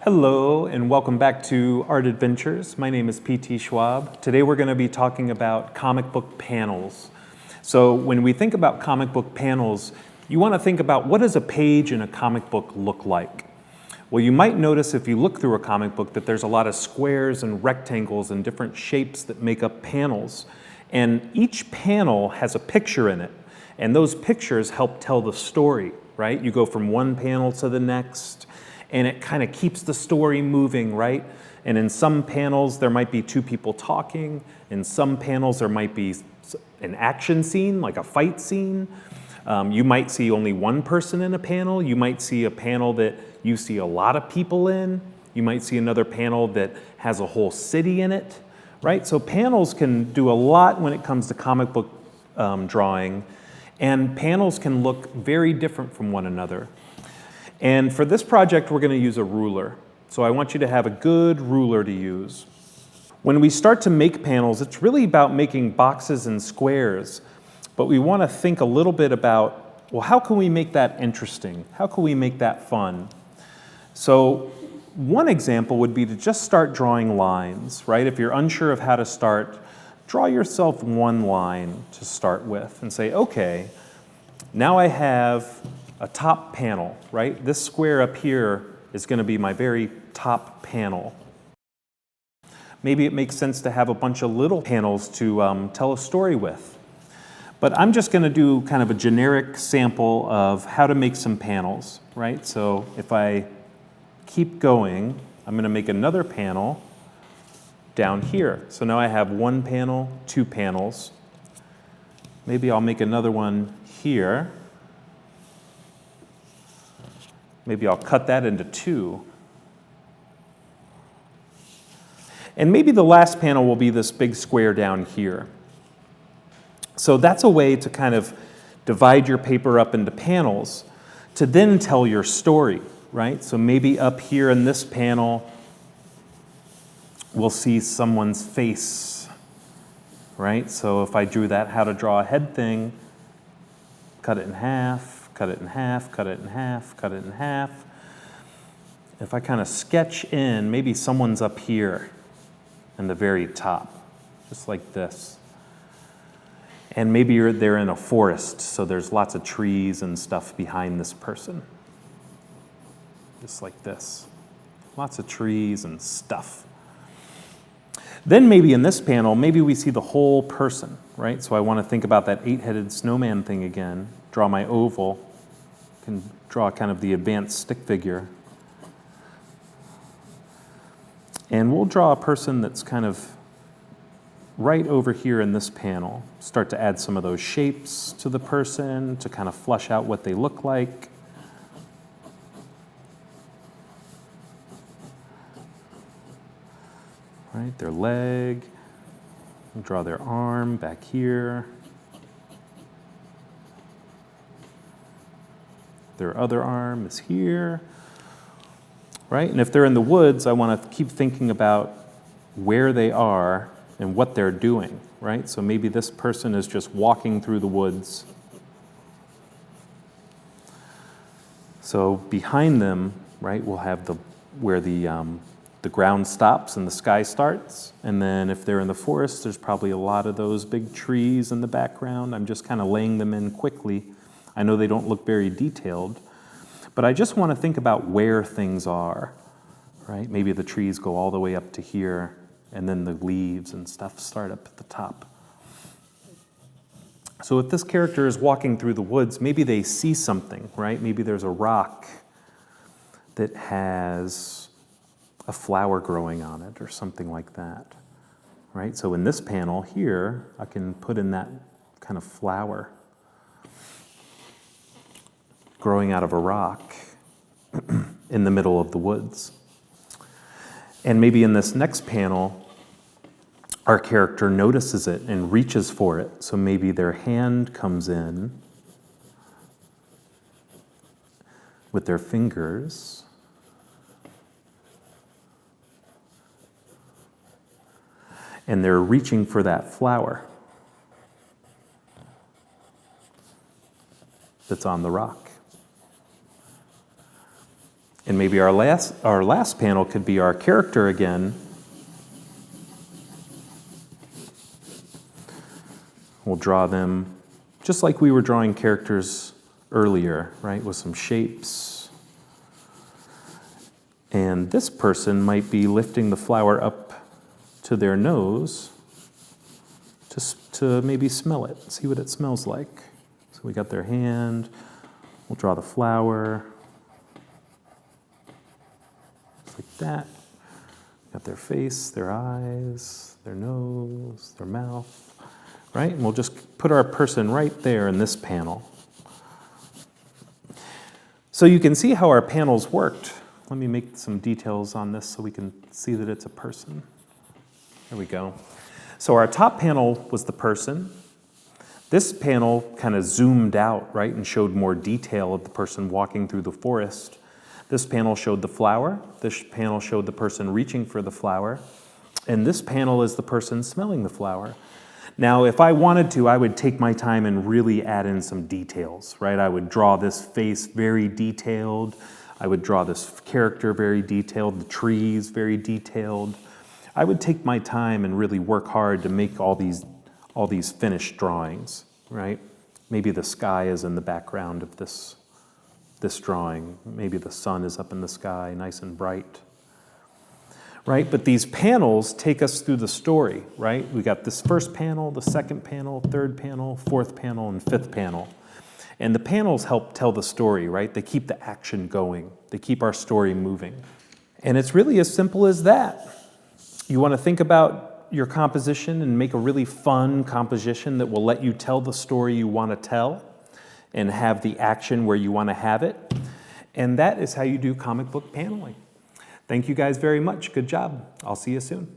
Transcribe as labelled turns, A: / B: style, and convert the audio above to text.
A: Hello and welcome back to Art Adventures. My name is P.T. Schwab. Today we're going to be talking about comic book panels. So when we think about comic book panels, you want to think about what does a page in a comic book look like? Well, you might notice if you look through a comic book that there's a lot of squares and rectangles and different shapes that make up panels. And each panel has a picture in it. And those pictures help tell the story, right? You go from one panel to the next, and it kind of keeps the story moving, right? And in some panels, there might be two people talking. In some panels, there might be an action scene, like a fight scene. You might see only one person in a panel. You might see a panel that you see a lot of people in. You might see another panel that has a whole city in it, right? So panels can do a lot when it comes to comic book drawing, and panels can look very different from one another. And for this project, we're going to use a ruler. So I want you to have a good ruler to use. When we start to make panels, it's really about making boxes and squares, but we want to think a little bit about, well, how can we make that interesting? How can we make that fun? So one example would be to just start drawing lines, right? If you're unsure of how to start, draw yourself one line to start with and say, okay, now I have a top panel, right? This square up here is going to be my very top panel. Maybe it makes sense to have a bunch of little panels to tell a story with. But I'm just going to do kind of a generic sample of how to make some panels, right? So if I keep going, I'm going to make another panel down here. So now I have one panel, two panels. Maybe I'll make another one here. Maybe I'll cut that into two. And maybe the last panel will be this big square down here. So that's a way to kind of divide your paper up into panels to then tell your story, right? So maybe up here in this panel, we'll see someone's face, right? So if I drew that how to draw a head thing, cut it in half, cut it in half, cut it in half, cut it in half. If I kind of sketch in, maybe someone's up here in the very top, just like this. And maybe they're in a forest, so there's lots of trees and stuff behind this person. Just like this. Lots of trees and stuff. Then maybe in this panel, maybe we see the whole person, right? So I want to think about that 8-headed snowman thing again. Draw my oval. Can draw kind of the advanced stick figure. And we'll draw a person that's kind of right over here in this panel. Start to add some of those shapes to the person to kind of flesh out what they look like. Right, their leg. Draw their arm back here. Their other arm is here, right? And if they're in the woods, I want to keep thinking about where they are and what they're doing, right? So maybe this person is just walking through the woods. So behind them, right, we'll have where the ground stops and the sky starts. And then if they're in the forest, there's probably a lot of those big trees in the background. I'm just kind of laying them in quickly. I know they don't look very detailed, but I just want to think about where things are, right? Maybe the trees go all the way up to here, and then the leaves and stuff start up at the top. So if this character is walking through the woods, maybe they see something, right? Maybe there's a rock that has a flower growing on it or something like that, right? So in this panel here, I can put in that kind of flower growing out of a rock in the middle of the woods. And maybe in this next panel, our character notices it and reaches for it. So maybe their hand comes in with their fingers. And they're reaching for that flower that's on the rock. And maybe our last panel could be our character again. We'll draw them just like we were drawing characters earlier, right, with some shapes. And this person might be lifting the flower up to their nose to maybe smell it, see what it smells like. So we got their hand, we'll draw the flower, just like that. Got their face, their eyes, their nose, their mouth, right? And we'll just put our person right there in this panel. So you can see how our panels worked. Let me make some details on this so we can see that it's a person. There we go. So our top panel was the person. This panel kind of zoomed out, right, and showed more detail of the person walking through the forest. This panel showed the flower. This panel showed the person reaching for the flower. And this panel is the person smelling the flower. Now, if I wanted to, I would take my time and really add in some details, right? I would draw this face very detailed. I would draw this character very detailed, the trees very detailed. I would take my time and really work hard to make all these finished drawings, right? Maybe the sky is in the background of this drawing. Maybe the sun is up in the sky, nice and bright, right? But these panels take us through the story, right? We got this first panel, the second panel, third panel, fourth panel, and fifth panel. And the panels help tell the story, right? They keep the action going. They keep our story moving. And it's really as simple as that. You want to think about your composition and make a really fun composition that will let you tell the story you want to tell and have the action where you want to have it. And that is how you do comic book paneling. Thank you guys very much. Good job. I'll see you soon.